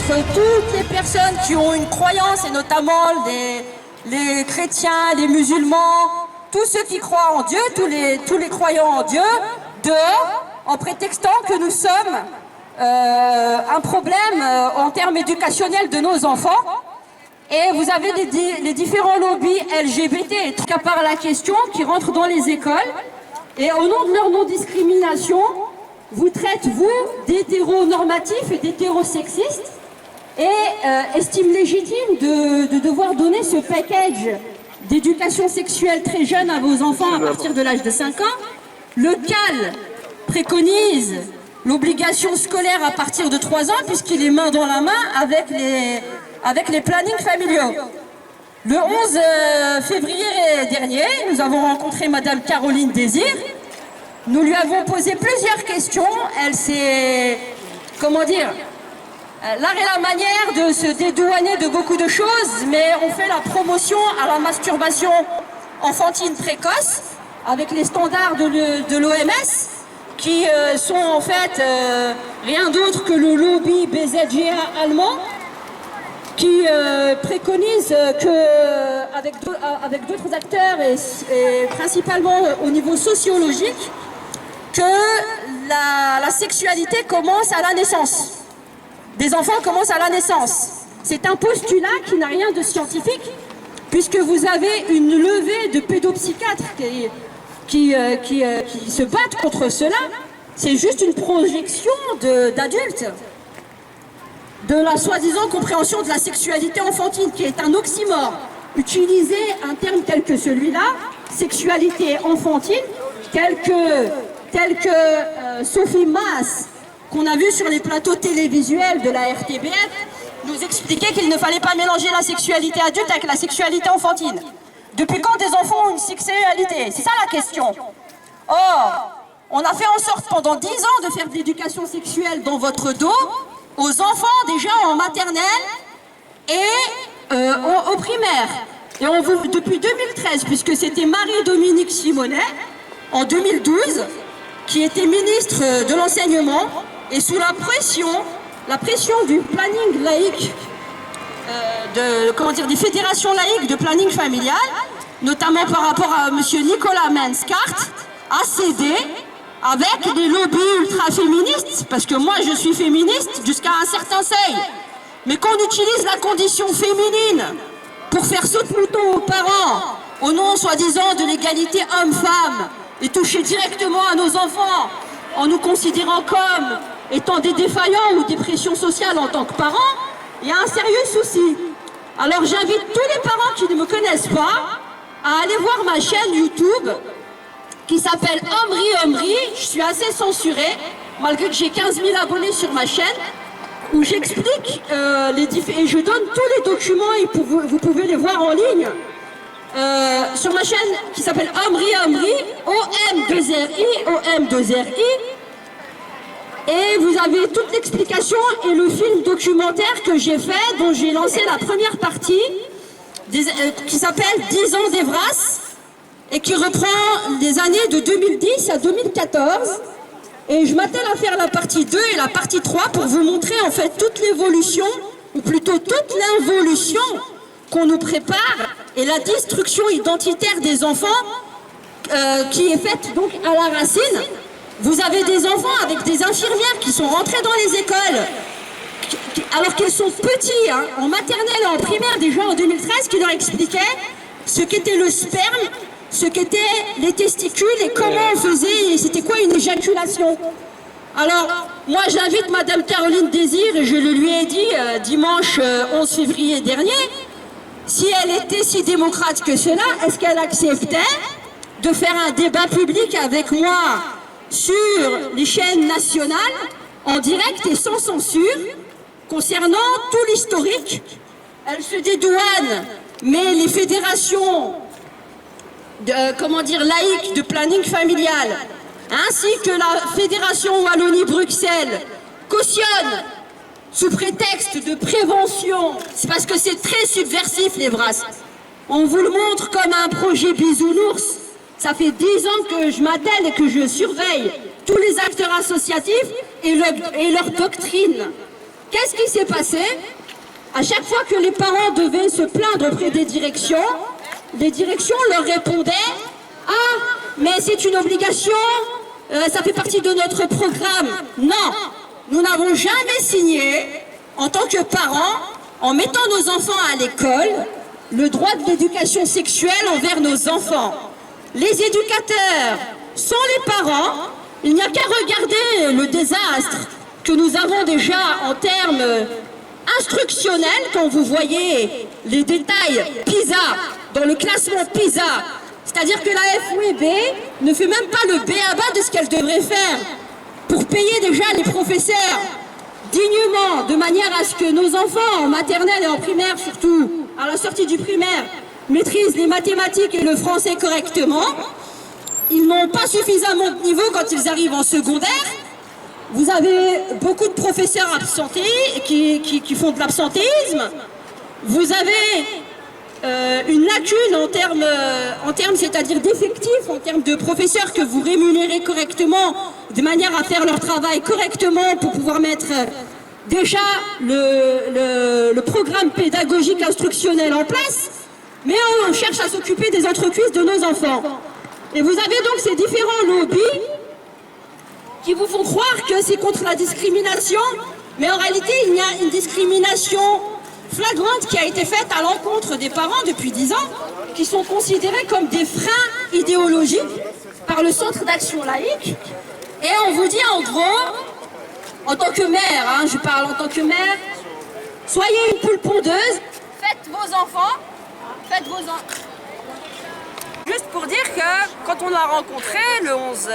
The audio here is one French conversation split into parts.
contre toutes les personnes qui ont une croyance, et notamment les chrétiens, les musulmans, tous ceux qui croient en Dieu, tous les croyants en Dieu, dehors, en prétextant que nous sommes un problème en termes éducationnels de nos enfants. Et vous avez les différents lobbies LGBT et tout cas par la question qui rentrent dans les écoles et au nom de leur non-discrimination, vous traitent, vous, d'hétéronormatifs et d'hétérosexistes et estiment légitime de devoir donner ce package d'éducation sexuelle très jeune à vos enfants à partir de l'âge de 5 ans. Le CAL préconise l'obligation scolaire à partir de 3 ans puisqu'il est main dans la main avec les plannings familiaux. Le 11 février dernier, nous avons rencontré Madame Caroline Désir. Nous lui avons posé plusieurs questions. Elle s'est, comment dire, l'art et la manière de se dédouaner de beaucoup de choses, mais on fait la promotion à la masturbation enfantine précoce avec les standards de l'OMS qui sont en fait rien d'autre que le lobby BZGA allemand qui préconise avec d'autres acteurs et principalement au niveau sociologique que la sexualité commence à la naissance. Des enfants commencent à la naissance. C'est un postulat qui n'a rien de scientifique puisque vous avez une levée de pédopsychiatres qui se battent contre cela. C'est juste une projection d'adultes de la soi-disant compréhension de la sexualité enfantine qui est un oxymore. Utiliser un terme tel que celui-là, sexualité enfantine, tel que Sophie Maas, qu'on a vu sur les plateaux télévisuels de la RTBF, nous expliquait qu'il ne fallait pas mélanger la sexualité adulte avec la sexualité enfantine. Depuis quand des enfants ont une sexualité? C'est ça la question. Or, on a fait en sorte pendant 10 ans de faire de l'éducation sexuelle dans votre dos, aux enfants déjà en maternelle et au primaire. Et depuis 2013, puisque c'était Marie-Dominique Simonet, en 2012, qui était ministre de l'Enseignement, et sous la pression du planning laïque, des fédérations laïques de planning familial, notamment par rapport à M. Nicolas Menskart, a cédé avec des lobbies ultra-féministes, parce que moi je suis féministe jusqu'à un certain seuil, mais qu'on utilise la condition féminine pour faire saute-mouton aux parents, au nom soi-disant de l'égalité homme-femme, et toucher directement à nos enfants, en nous considérant comme étant des défaillants ou des pressions sociales en tant que parents, il y a un sérieux souci. Alors j'invite tous les parents qui ne me connaissent pas à aller voir ma chaîne YouTube, qui s'appelle Omri. Je suis assez censurée, malgré que j'ai 15 000 abonnés sur ma chaîne, où j'explique et je donne tous les documents et vous pouvez les voir en ligne. Sur ma chaîne qui s'appelle Omri, OM2RI. Et vous avez toute l'explication et le film documentaire que j'ai fait, dont j'ai lancé la première partie, qui s'appelle 10 ans d'Evras, et qui reprend les années de 2010 à 2014. Et je m'attelle à faire la partie 2 et la partie 3 pour vous montrer en fait toute l'évolution, ou plutôt toute l'involution qu'on nous prépare, et la destruction identitaire des enfants qui est faite donc à la racine. Vous avez des enfants avec des infirmières qui sont rentrées dans les écoles, alors qu'ils sont petits, hein, en maternelle et en primaire déjà en 2013, qui leur expliquaient ce qu'était le sperme, ce qu'étaient les testicules et comment on faisait, et c'était quoi une éjaculation. Alors, moi j'invite Madame Caroline Désir, et je le lui ai dit dimanche 11 février dernier, si elle était si démocrate que cela, est-ce qu'elle acceptait de faire un débat public avec moi sur les chaînes nationales, en direct et sans censure, concernant tout l'historique? Elle se dédouane, mais les fédérations laïques de planning familial, ainsi que la fédération Wallonie-Bruxelles, cautionnent sous prétexte de prévention. C'est parce que c'est très subversif, les brasses. On vous le montre comme un projet bisounours. Ça fait 10 ans que je m'attelle et que je surveille tous les acteurs associatifs et leur doctrine, qu'est-ce qui s'est passé? À chaque fois que les parents devaient se plaindre auprès des directions leur répondaient « Ah, mais c'est une obligation, ça fait partie de notre programme. » Non, nous n'avons jamais signé, en tant que parents, en mettant nos enfants à l'école, le droit de l'éducation sexuelle envers nos enfants. Les éducateurs sont les parents. Il n'y a qu'à regarder le désastre que nous avons déjà en termes instructionnels quand vous voyez les détails PISA, dans le classement PISA. C'est-à-dire que la FEB ne fait même pas le b.a.-ba de ce qu'elle devrait faire pour payer déjà les professeurs dignement, de manière à ce que nos enfants en maternelle et en primaire surtout, à la sortie du primaire, maîtrisent les mathématiques et le français correctement. Ils n'ont pas suffisamment de niveau quand ils arrivent en secondaire. Vous avez beaucoup de professeurs absentés qui font de l'absentéisme. Vous avez une lacune en termes c'est-à-dire d'effectifs, en termes de professeurs que vous rémunérez correctement, de manière à faire leur travail correctement pour pouvoir mettre déjà le programme pédagogique instructionnel en place, mais on cherche à s'occuper des entrecuisses de nos enfants. Et vous avez donc ces différents lobbies qui vous font croire que c'est contre la discrimination, mais en réalité il y a une discrimination flagrante qui a été faite à l'encontre des parents depuis 10 ans, qui sont considérés comme des freins idéologiques par le Centre d'action laïque. Et on vous dit en gros, en tant que mère, je parle en tant que mère, soyez une poule pondeuse, faites vos enfants. Juste pour dire que quand on l'a rencontré le 11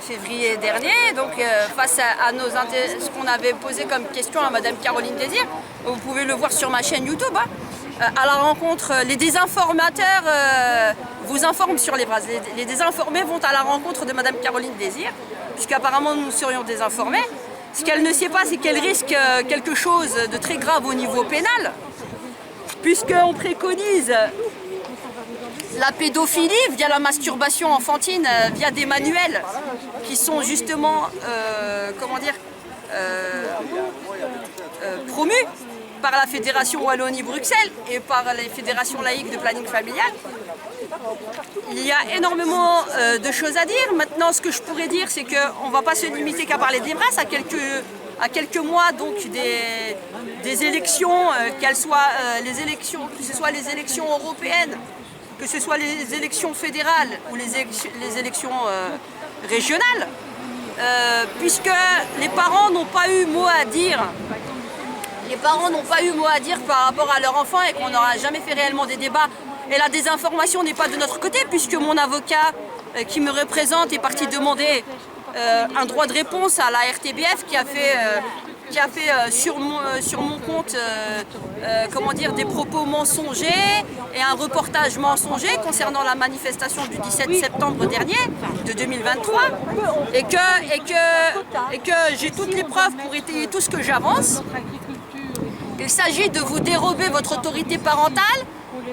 février dernier, donc face à ce qu'on avait posé comme question à Madame Caroline Désir, vous pouvez le voir sur ma chaîne YouTube, à la rencontre, les désinformateurs vous informent sur les phrases. Les désinformés vont à la rencontre de Madame Caroline Désir, puisqu'apparemment nous serions désinformés. Ce qu'elle ne sait pas, c'est qu'elle risque quelque chose de très grave au niveau pénal, puisqu'on préconise la pédophilie via la masturbation enfantine, via des manuels qui sont justement, promus par la Fédération Wallonie-Bruxelles et par les fédérations laïques de planning familial. Il y a énormément de choses à dire. Maintenant, ce que je pourrais dire, c'est qu'on ne va pas se limiter qu'à parler des brasses à quelques mois donc des élections, qu'elles soient que ce soit les élections européennes, que ce soit les élections fédérales ou les élections régionales, puisque les parents n'ont pas eu mot à dire. Les parents n'ont pas eu mot à dire par rapport à leur enfant et qu'on n'aura jamais fait réellement des débats. Et la désinformation n'est pas de notre côté, puisque mon avocat qui me représente est parti demander un droit de réponse à la RTBF qui a fait sur mon compte des propos mensongers et un reportage mensonger concernant la manifestation du 17 septembre dernier de 2023 et que j'ai toutes les preuves pour étayer tout ce que j'avance. Il s'agit de vous dérober votre autorité parentale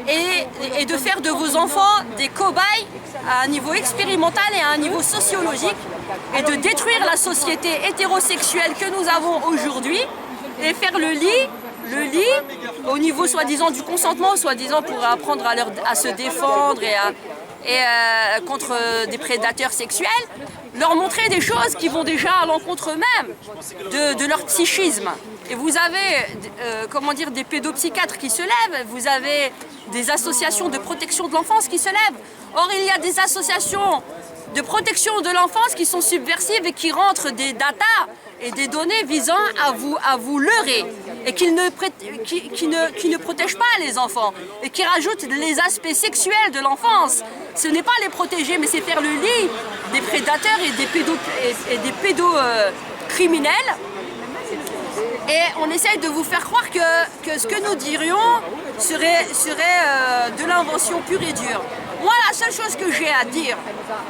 et de faire de vos enfants des cobayes à un niveau expérimental et à un niveau sociologique et de détruire la société hétérosexuelle que nous avons aujourd'hui et faire le lit au niveau soi-disant du consentement, soi-disant pour apprendre à se défendre et contre des prédateurs sexuels, leur montrer des choses qui vont déjà à l'encontre même de leur psychisme. Et vous avez des pédopsychiatres qui se lèvent, vous avez des associations de protection de l'enfance qui se lèvent. Or, il y a des associations de protection de l'enfance qui sont subversives et qui rentrent des datas et des données visant à vous leurrer et qui ne protègent pas les enfants et qui rajoutent les aspects sexuels de l'enfance. Ce n'est pas les protéger, mais c'est faire le lit des prédateurs et des pédocriminels. Et on essaye de vous faire croire que ce que nous dirions serait de l'invention pure et dure. Moi, la seule chose que j'ai à dire,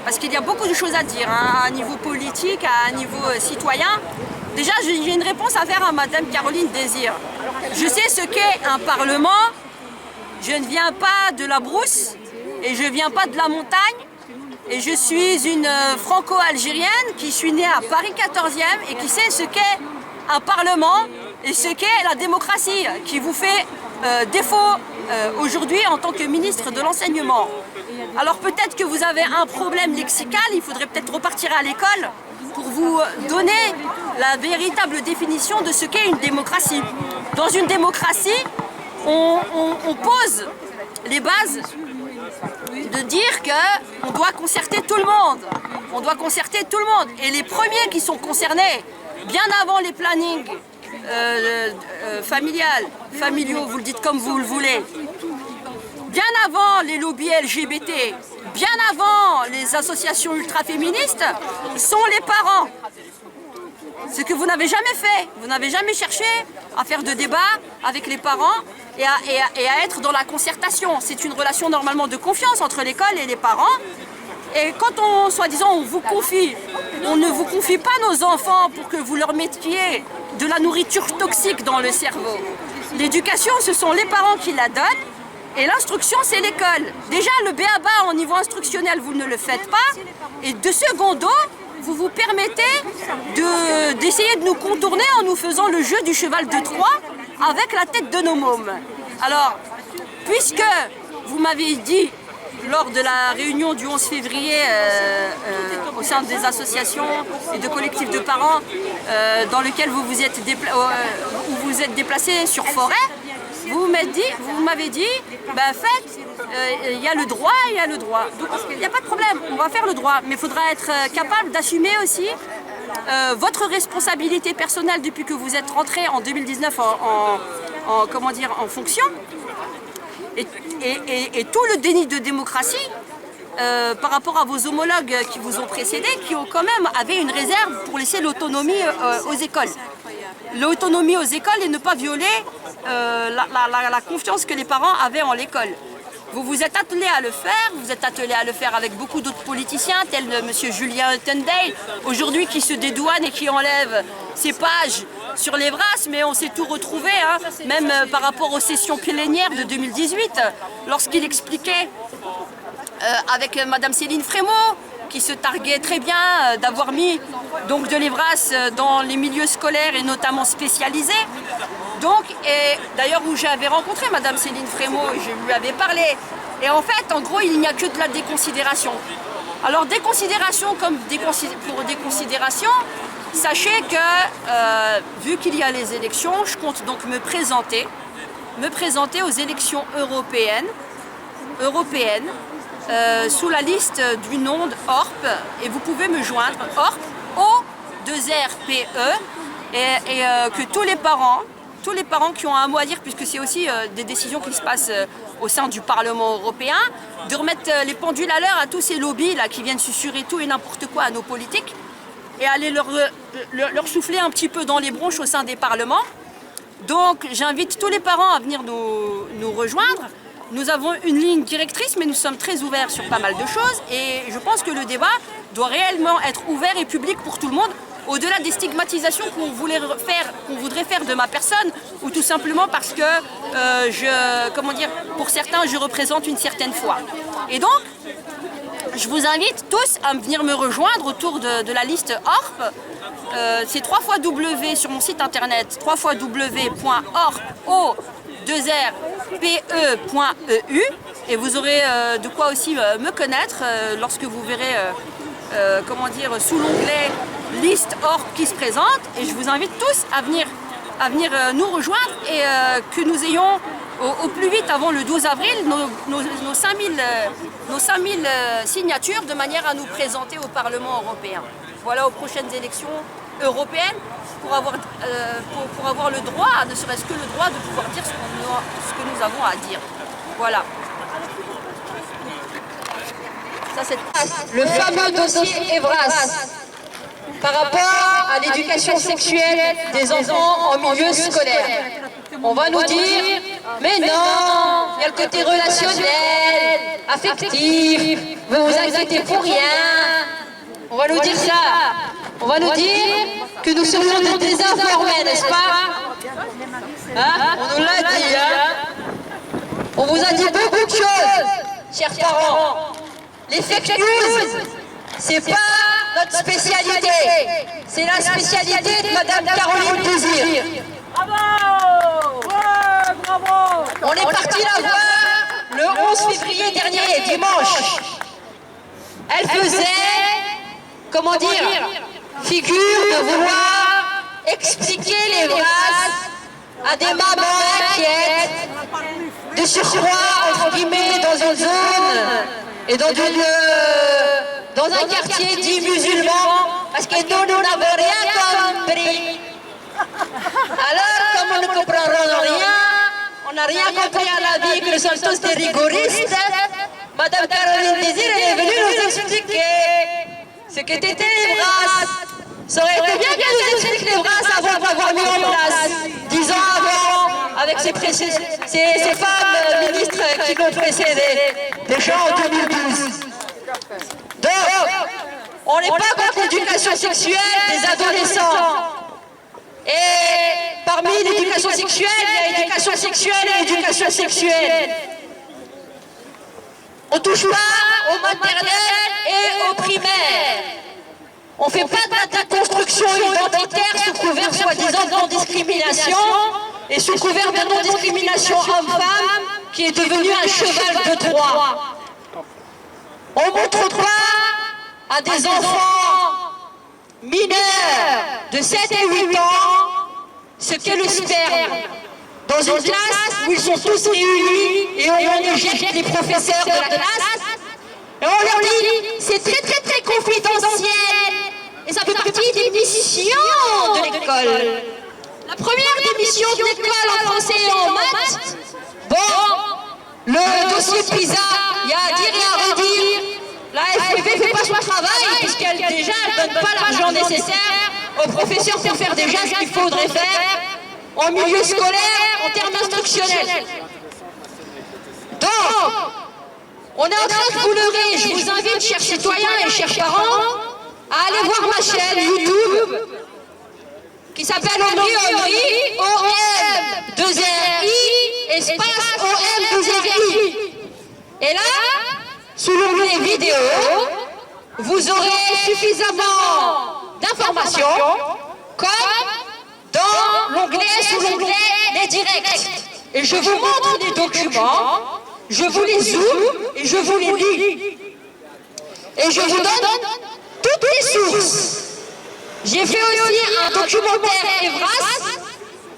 parce qu'il y a beaucoup de choses à dire, à un niveau politique, à un niveau citoyen, déjà j'ai une réponse à faire à Madame Caroline Désir. Je sais ce qu'est un parlement, je ne viens pas de la brousse et je ne viens pas de la montagne. Et je suis une franco-algérienne qui suis née à Paris 14e et qui sait ce qu'est un parlement et ce qu'est la démocratie qui vous fait défaut aujourd'hui en tant que ministre de l'enseignement. Alors peut-être que vous avez un problème lexical, il faudrait peut-être repartir à l'école pour vous donner la véritable définition de ce qu'est une démocratie. Dans une démocratie, on pose les bases de dire qu'on doit concerter tout le monde. On doit concerter tout le monde. Et les premiers qui sont concernés, bien avant les plannings familiaux, vous le dites comme vous le voulez, bien avant les lobbies LGBT, bien avant les associations ultra-féministes, sont les parents. Ce que vous n'avez jamais fait. Vous n'avez jamais cherché à faire de débat avec les parents et à être dans la concertation. C'est une relation normalement de confiance entre l'école et les parents. Et quand on, soi-disant, on vous confie, on ne vous confie pas nos enfants pour que vous leur mettiez de la nourriture toxique dans le cerveau. L'éducation, ce sont les parents qui la donnent. Et l'instruction, c'est l'école. Déjà, le b.a.-ba au niveau instructionnel, vous ne le faites pas. Et de secondo, vous vous permettez d'essayer de nous contourner en nous faisant le jeu du cheval de Troie avec la tête de nos mômes. Alors, puisque vous m'avez dit, lors de la réunion du 11 février au sein des associations et de collectifs de parents dans lequel vous vous êtes déplacés sur Forêt, vous m'avez dit, ben faites, il y a le droit, il y a le droit. Donc il n'y a pas de problème, on va faire le droit, mais il faudra être capable d'assumer aussi votre responsabilité personnelle depuis que vous êtes rentré en 2019 en fonction. Et tout le déni de démocratie par rapport à vos homologues qui vous ont précédés, qui ont quand même avaient une réserve pour laisser l'autonomie aux écoles. L'autonomie aux écoles et ne pas violer la confiance que les parents avaient en l'école. Vous vous êtes attelé à le faire, vous êtes attelé à le faire avec beaucoup d'autres politiciens, tels M. Julien Huttendale, aujourd'hui qui se dédouane et qui enlève ses pages sur les brasses, mais on s'est tout retrouvé, hein, même par rapport aux sessions plénières de 2018, lorsqu'il expliquait avec Mme Céline Frémaux, qui se targuait très bien d'avoir mis donc de l'Evras dans les milieux scolaires et notamment spécialisés. Donc, et d'ailleurs où j'avais rencontré Mme Céline Frémaux, je lui avais parlé. Et en fait, en gros, il n'y a que de la déconsidération. Alors, déconsidération comme pour déconsidération, sachez que, vu qu'il y a les élections, je compte donc me présenter aux élections européennes, sous la liste du nom ORP, et vous pouvez me joindre, ORP, O2RPE, et que tous les parents qui ont un mot à dire, puisque c'est aussi des décisions qui se passent au sein du Parlement européen, de remettre les pendules à l'heure à tous ces lobbies là, qui viennent susurrer tout et n'importe quoi à nos politiques, et aller leur souffler un petit peu dans les bronches au sein des parlements. Donc j'invite tous les parents à venir nous rejoindre. Nous avons une ligne directrice, mais nous sommes très ouverts sur pas mal de choses, et je pense que le débat doit réellement être ouvert et public pour tout le monde, au-delà des stigmatisations qu'on voudrait faire de ma personne, ou tout simplement parce que, pour certains, je représente une certaine foi. Et donc, je vous invite tous à venir me rejoindre autour de la liste ORP. C'est 3 fois W sur mon site internet, 3 fois w.orp.e.eu, et vous aurez de quoi aussi me connaître lorsque vous verrez sous l'onglet liste ORP qui se présente, et je vous invite tous à venir nous rejoindre et que nous ayons au plus vite avant le 12 avril nos 5000 signatures de manière à nous présenter au Parlement européen. Voilà, aux prochaines élections européennes pour avoir le droit, ne serait-ce que le droit de pouvoir dire ce que nous avons à dire. Voilà. Ça, c'est le fameux dossier Evras par rapport à l'éducation sexuelle des enfants en milieu scolaire. On va nous dire, mais non, il y a le côté relationnel, affectif, vous vous inquiétez pour rien. On va nous dire ça. On va nous dire que nous serions des désinformés, n'est-ce pas? Hein? On nous l'a dit, hein? On vous a dit beaucoup de choses, chers parents. Les fake news, c'est pas notre spécialité. C'est la spécialité de Madame Caroline Désir. Bravo! Ouais, bravo! On est parti la voir le 11 février dernier, dimanche. Elle faisait, comment dire, figure de vouloir expliquer les brasses à des mamans inquiètes, de surcroît, entre guillemets, dans une zone et dans un quartier dit musulman, parce que nous n'avons rien compris. Alors, comme on ne comprend rien, on n'a rien compris à la vie, que nous sommes tous des rigoristes, Madame Caroline Désir est venue nous expliquer ce qu'étaient les brasses. Ça aurait été bien qu'elle nous explique les brasses avant d'avoir mis en place, 10 ans avant, avec ces femmes ministres qui l'ont précédé, déjà en 2012. Donc, on n'est pas contre l'éducation sexuelle des adolescents. Et parmi l'éducation sexuelle, il y a éducation sexuelle et éducation sexuelle. On ne touche pas au maternel et au primaire. On ne fait pas de la construction identitaire sous couvert soi-disant de non-discrimination et sous couvert de non-discrimination homme-femme qui est devenu un cheval de Troie. On ne montre pas à des enfants mineurs de 7 et 8 ans ce qu'est le sperme. Dans une classe où ils sont tous réunis et on éjecte les professeurs de la classe et on leur dit c'est très confidentiel et ça fait partie des missions de l'école. La première des missions de l'école en français et en maths, bon, le dossier PISA, il y a à dire et à redire. La FPV ne fait pas son travail puisqu'elle déjà ne donne pas l'argent nécessaire aux professeurs pour faire déjà ce qu'il faudrait faire en milieu scolaire, en termes instructionnels. Donc, on est en train de vous leurrer. Je vous invite, chers citoyens et chers parents, à aller voir ma chaîne YouTube qui s'appelle Omri, OM2RI, espace OM2RI. Et là, sous l'onglet vidéo, vous aurez suffisamment d'informations comme dans l'onglet, sous l'onglet les directs. Et je vous montre des documents, je vous les zoome et je vous les lis. Et je vous donne toutes les sources. J'ai fait aussi un documentaire Evras,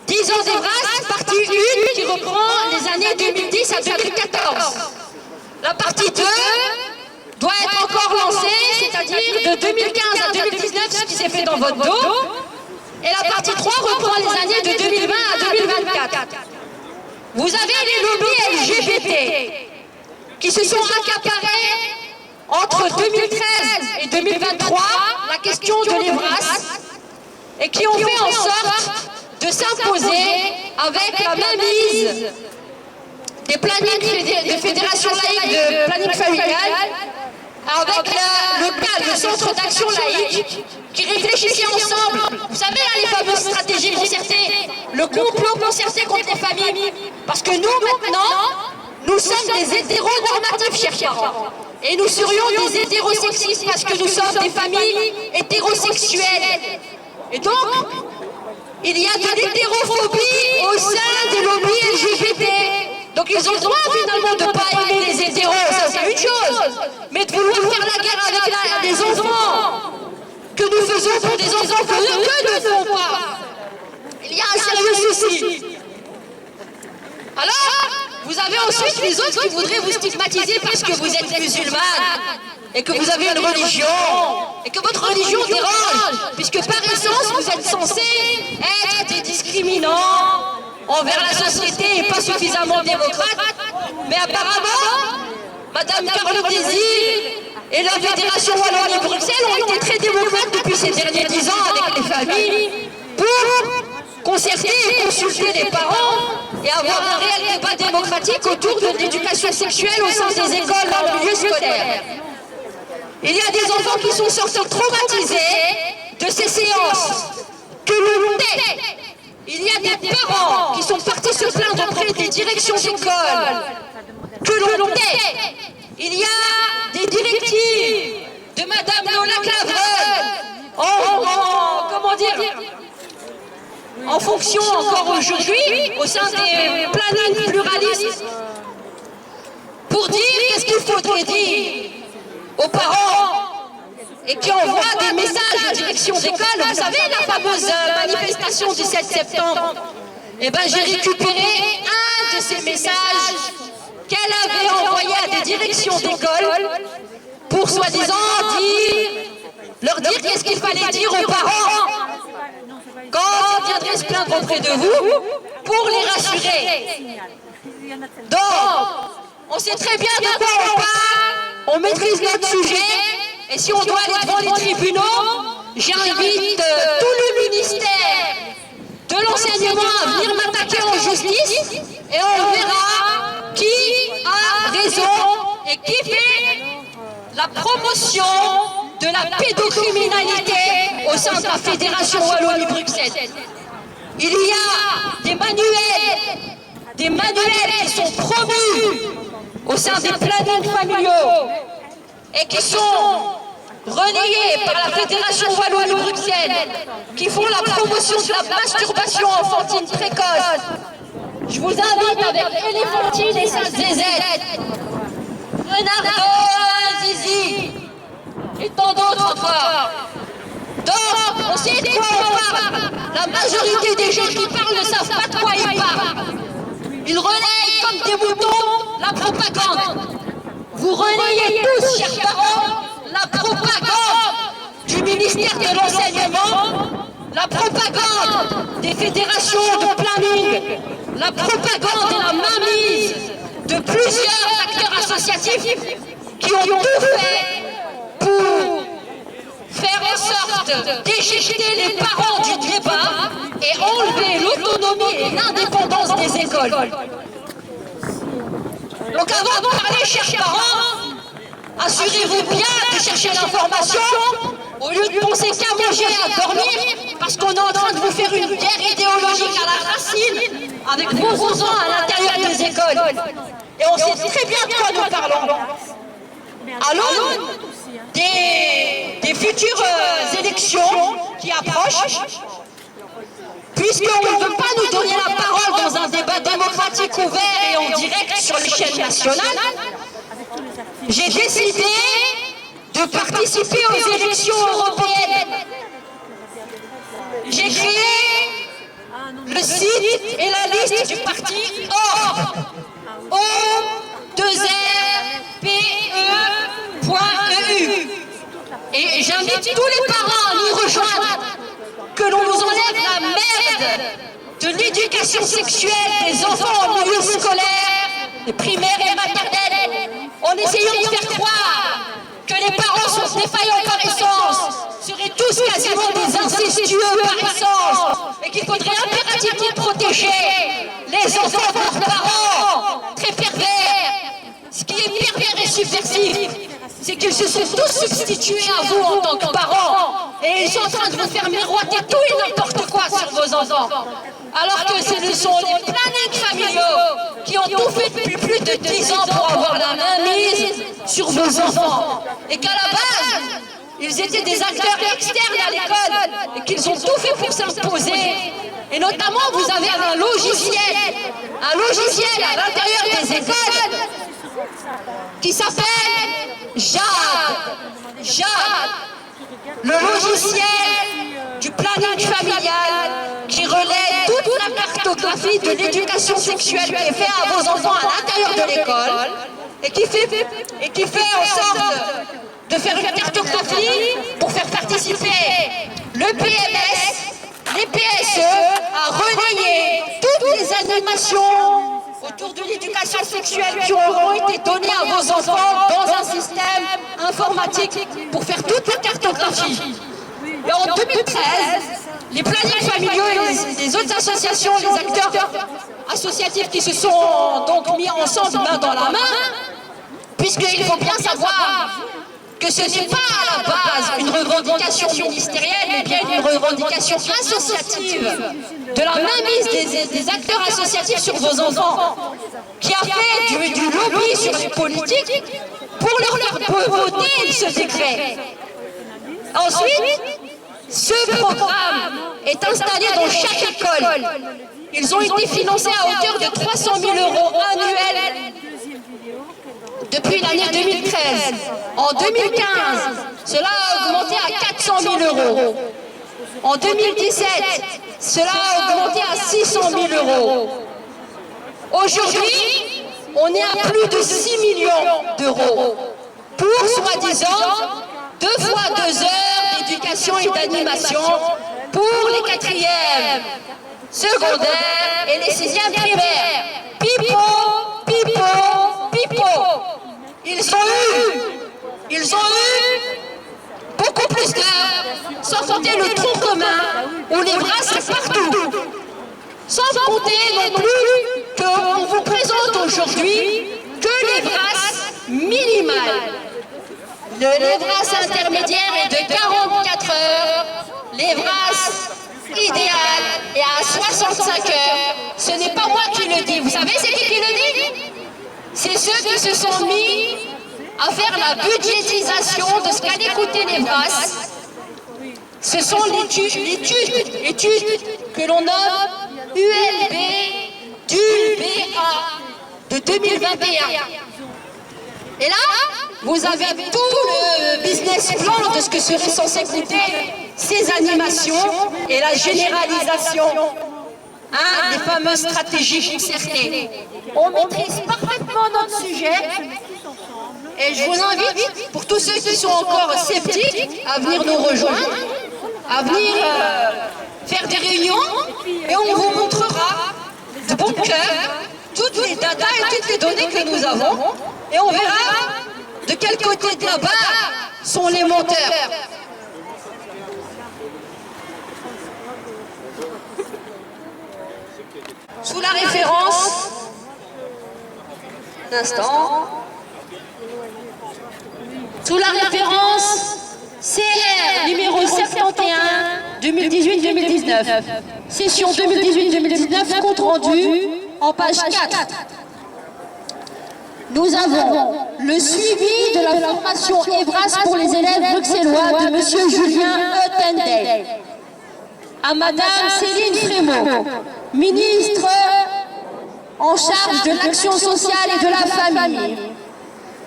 10 ans d'Evras, partie 1 qui reprend les années 2010 à 2014. La partie 2 doit être encore lancée, c'est-à-dire de 2015 à 2019, ce qui s'est fait dans votre dos. Et la partie 3 reprend les années de 2020 à 2024. Vous avez les lobbies LGBT qui se sont accaparés entre 2013 et 2023 la question de l'Evras et qui ont fait en sorte de s'imposer avec la mainmise des plannings des fédérations laïques de planning familial, avec le centre d'action laïque, qui réfléchissait ensemble. Vous savez, là, les fameuses stratégies concertées, le complot concerté contre les familles. Parce que nous, maintenant, nous sommes des hétéronormatifs, chers parents. Et nous serions des hétérosexistes parce que nous sommes des familles hétérosexuelles. Et donc, il y a de l'hétérophobie au sein des lobbies LGBT. Donc ils ont le droit finalement de ne pas aimer les hétéros, ça c'est une chose. Mais de vouloir faire la guerre avec des enfants que nous faisons pour des enfants que eux ne font pas. Il y a un sérieux souci. Alors, vous avez ensuite les autres qui voudraient vous stigmatiser parce que vous êtes musulmane et que vous avez une religion et que votre religion dérange, puisque par essence vous êtes censés être des discriminants envers la société et pas suffisamment démocrate. Mais apparemment, Madame Caroline Désir et la Fédération Wallonie-Bruxelles ont été très démocrates depuis ces derniers 10 ans avec les familles pour concerter et consulter les parents et avoir un réel débat démocratique autour de l'éducation sexuelle au sein des écoles dans le milieu scolaire. Il y a des enfants qui sont sortis traumatisés de ces séances que l'on tait. Il y a des parents qui sont partis se plaindre auprès des directions d'école que l'on tait. Il y a des directives de Madame Lola Clavreul dire, en fonction encore aujourd'hui, au sein des plannings pluralistes, pour dire qu'est-ce qu'il faudrait dire aux parents et qui envoient des messages en direction d'école. Vous savez, la fameuse manifestation du 7 septembre, eh ben, j'ai récupéré un de ces messages qu'elle avait envoyé à des directions d'école pour soi-disant leur dire qu'est-ce qu'il fallait dire aux parents quand ils viendraient se plaindre auprès de vous pour les rassurer. Donc, on sait très bien de quoi on parle, on maîtrise notre sujet, et si on doit aller devant les tribunaux, j'invite tout le ministère de l'enseignement à venir m'attaquer en justice, et on verra qui a raison et qui fait la promotion de la pédocriminalité au sein de la Fédération Wallonie-Bruxelles. Il y a des manuels qui sont promus au sein des plannings familiaux et qui sont relayés par la Fédération Wallonie-Bruxelles, qui font la promotion de la masturbation enfantine précoce. Je vous invite avec Éléphantine et sa zézette, Renardo, Zizi, et tant d'autres encore. Donc, on sait de quoi on parle. La majorité des gens qui parlent ne savent pas de quoi ils parlent. Ils relayent comme des moutons la propagande. Vous relayez tous, chers parents, la propagande du ministère de l'Enseignement, la propagande des fédérations de planning, la propagande et la mainmise de plusieurs acteurs associatifs qui ont tout fait pour faire en sorte d'éjecter les parents du débat et enlever l'autonomie et l'indépendance des écoles. Donc avant de parler, chers parents, assurez-vous bien de chercher l'information au lieu de penser qu'à manger et à dormir, parce qu'on est en train de vous faire une guerre idéologique à la racine avec vos enfants à l'intérieur des écoles. Et on sait très bien de quoi nous parlons. À l'aune des futures élections qui approchent, puisqu'on ne veut pas nous donner la parole dans un débat démocratique ouvert et en direct sur l'échelle nationale, j'ai décidé de participer aux élections européennes. J'ai créé le site et la liste du parti ORPE, O2RPE.eu. Et j'invite tous les parents à nous rejoindre, que l'on nous enlève la merde de l'éducation sexuelle des enfants en milieu scolaire, les primaires et maternelles, en essayant de faire croire que les parents sont défaillants par essence, seraient tous quasiment des incestueux par essence, et qu'il faudrait impérativement protéger les enfants de leurs parents, très pervers. Ce qui est pervers et subversif, c'est qu'ils se sont tous substitués à vous en tant que parents, et ils sont en train de vous faire miroiter tout et n'importe quoi sur vos enfants. Alors que ce sont les plannings familiaux qui ont tout fait depuis plus de 10 ans pour avoir la mainmise sur vos enfants. Et qu'à la base, ils étaient des acteurs externes à l'école et qu'ils ont tout fait pour s'imposer. Et notamment, vous avez un logiciel à l'intérieur des écoles qui s'appelle JAD. Le logiciel du planning familial qui relaie toute la cartographie de l'éducation sexuelle qui est faite à vos enfants à l'intérieur de l'école et qui fait en sorte de faire une cartographie pour faire participer le PMS, les PSE à relayer toutes les animations autour de l'éducation sexuelle qui auront été données à vos enfants dans un système informatique pour faire toute la cartographie. Et en 2013, les plannings familiaux et les autres associations, les acteurs associatifs qui se sont donc mis ensemble main dans la main, puisqu'il faut bien savoir que ce n'est pas à la base une revendication ministérielle, mais bien une revendication associative de la mainmise des acteurs associatifs sur vos enfants, qui a fait du lobby sur les politiques pour leur faire voter ce décret. Ensuite, ce programme est installé dans chaque école. Ils ont été financés à hauteur de 300 000 € annuels depuis l'année 2013. En 2015, cela a augmenté à 400 000 €. En 2017, cela a augmenté à 600 000 €. Aujourd'hui, on est à plus de 6 millions d'euros pour, soi-disant, 2 fois 2 heures d'éducation et d'animation pour les 4e secondaires et les 6e primaires. Pipo, pipo, pipo. Ils ont eu beaucoup plus d'heures, sans compter le tronc commun où les bras sont partout. Sans compter non plus qu'on vous présente aujourd'hui que les brasses minimales. Les brasses intermédiaires est de 44 heures, les brasses idéales est à 65 heures. Ce n'est pas moi qui le dis. Vous savez c'est qui le dit? C'est ceux qui se sont mis à faire la budgétisation de ce qu'allaient coûter les brasses. Ce sont l'étude que l'on nomme ULB DULBA de 2021. Et là, vous avez tout le business plan de ce que seraient censées coûter ces animations et la généralisation des fameuses stratégies concertées. On maîtrise parfaitement notre sujet et je vous invite, pour tous ceux qui sont encore sceptiques, à venir nous rejoindre, à venir faire des réunions et on vous montrera de bon cœur toutes les datas et toutes les données que nous avons et on verra de quel côté de la barre sont les menteurs. Sous la référence, un instant, sous la référence CR numéro 71 2018-2019, session 2018-2019, compte rendu en page 4. Nous avons le suivi de la formation EVRAS pour les élèves bruxellois de M. Julien Eutendijk. À Madame Céline Frémaux, ministre en charge de l'action sociale et de la famille.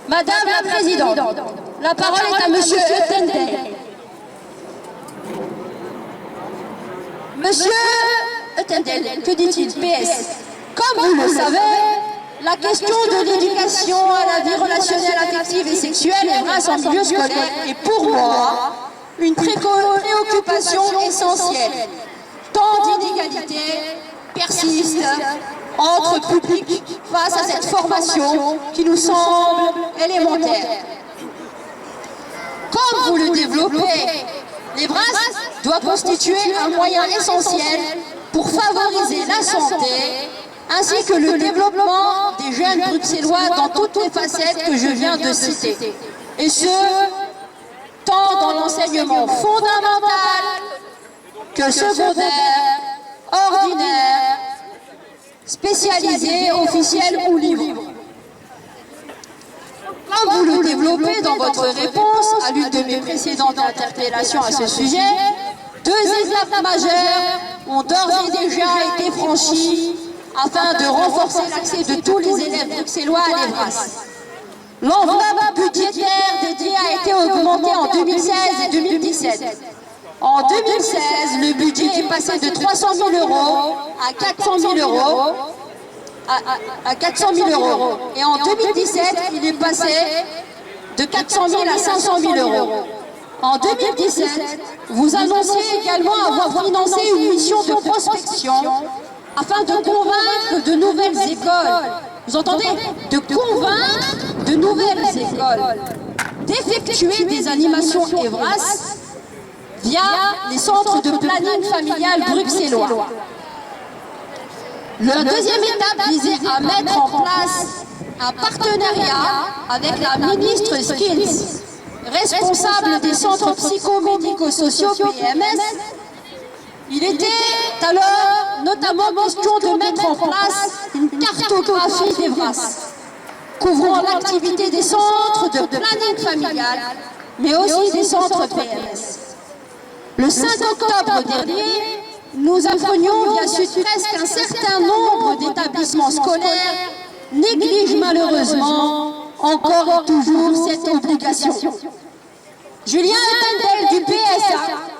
Madame la Présidente, la parole est à M. Eutendijk. Monsieur Eutendijk, que dit-il? PS. Comme vous le savez, la question de l'éducation à la vie relationnelle, affective et sexuelle et grâce en milieu scolaire est pour moi une préoccupation essentielle. Tant d'inégalités persistent entre publics face à cette formation qui nous semble élémentaire. Comme vous le développez, les brasses doivent constituer un moyen essentiel pour favoriser la santé ainsi que le développement des jeunes bruxellois dans toutes les facettes que je viens de citer. Et ce, tant dans l'enseignement fondamental que secondaire, ordinaire, spécialisé, officiel ou libre. Comme vous le développez dans votre réponse à l'une de mes précédentes interpellations à ce sujet, 2 étapes majeures ont d'ores et déjà été franchies afin de renforcer l'accès de tous les élèves bruxellois à l'EVRAS. L'enveloppe budgétaire dédiée a été augmentée en 2016 et 2017. En 2016, le budget est passé de 300 000 € à 400 000 €. À 400 000 €. Et en 2017, il est passé de 400 000 à 500 000 €. En 2017, vous annonciez également avoir financé une mission de prospection afin de convaincre de nouvelles écoles. Vous entendez? De convaincre de nouvelles écoles d'effectuer des animations EVRAS via les centres de planning familial bruxellois. La deuxième étape visait à mettre en place un partenariat avec la ministre Skins, responsable des centres psychomédico-sociaux PMS. Il était alors notamment question de mettre en place une cartographie des VRAS, couvrant l'activité des centres de planning familial, mais aussi des centres PMS. Le 5 octobre dernier, nous apprenions via Sud-Presse qu'un certain nombre d'établissements scolaires négligent malheureusement encore et toujours cette obligation. Julien Ependel du PS,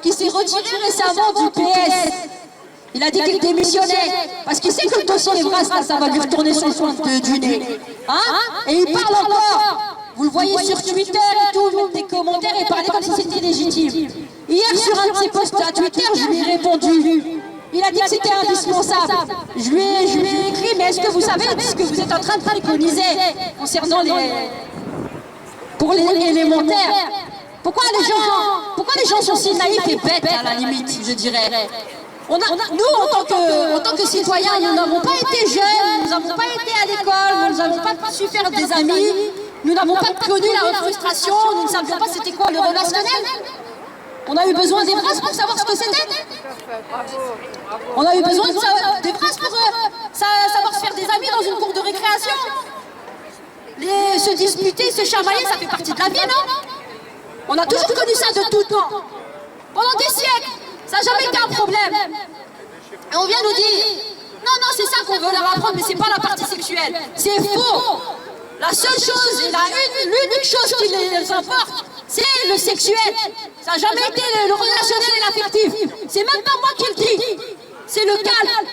qui s'est retiré récemment du PS, il a dit qu'il démissionnait parce qu'il sait que le dossier Evras, ça va lui retourner sur le coin du nez. Hein? Et il parle encore. Vous le voyez sur Twitter et tout, mettre des commentaires et parler comme si c'était légitime. Hier, sur un de ses posts à Twitter, je lui ai répondu. Il a dit que c'était indispensable. Je lui ai écrit, mais est-ce que vous savez ce que vous êtes en train de préconiser concernant pour les élémentaires? Pourquoi les gens sont si naïfs et bêtes, à la limite, je dirais? Nous, en tant que citoyens, nous n'avons pas été jeunes, nous n'avons pas été à l'école, nous n'avons pas su faire des amis, nous n'avons pas connu la frustration, nous ne savions pas c'était quoi le relationnel. On a eu besoin des phrases pour savoir ce que c'était. On a eu besoin des phrases pour savoir se faire des amis dans une cour de récréation. Se disputer, se chamailler, ça fait partie de la vie, non? On a toujours connu ça de tout temps. Pendant des siècles, ça n'a jamais été un problème. Et on vient nous dire, non, c'est ça qu'on veut leur apprendre, mais c'est pas la partie sexuelle. C'est faux. La seule chose, l'unique chose qui les importe, c'est le sexuel. Ça n'a jamais été le relationnel et l'affectif. C'est même pas moi qui le dis. C'est le calme.